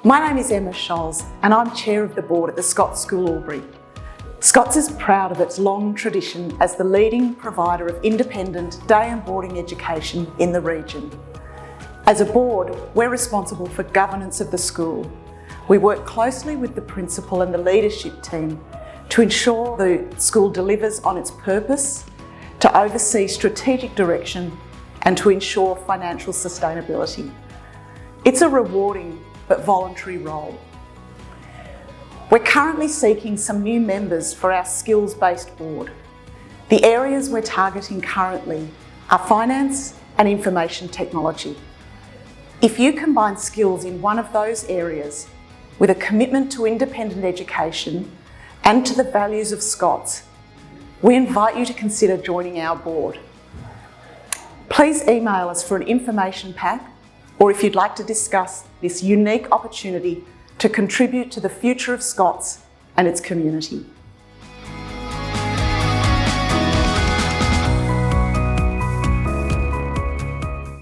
My name is Emma Scholes and I'm Chair of the Board at the Scots School Albury. Scots is proud of its long tradition as the leading provider of independent day and boarding education in the region. As a board, we're responsible for governance of the school. We work closely with the principal and the leadership team to ensure the school delivers on its purpose, to oversee strategic direction and to ensure financial sustainability. It's a rewarding but voluntary role. We're currently seeking some new members for our skills-based board. The areas we're targeting currently are finance and information technology. If you combine skills in one of those areas with a commitment to independent education and to the values of Scots, we invite you to consider joining our board. Please email us for an information pack, or if you'd like to discuss this unique opportunity to contribute to the future of Scots and its community.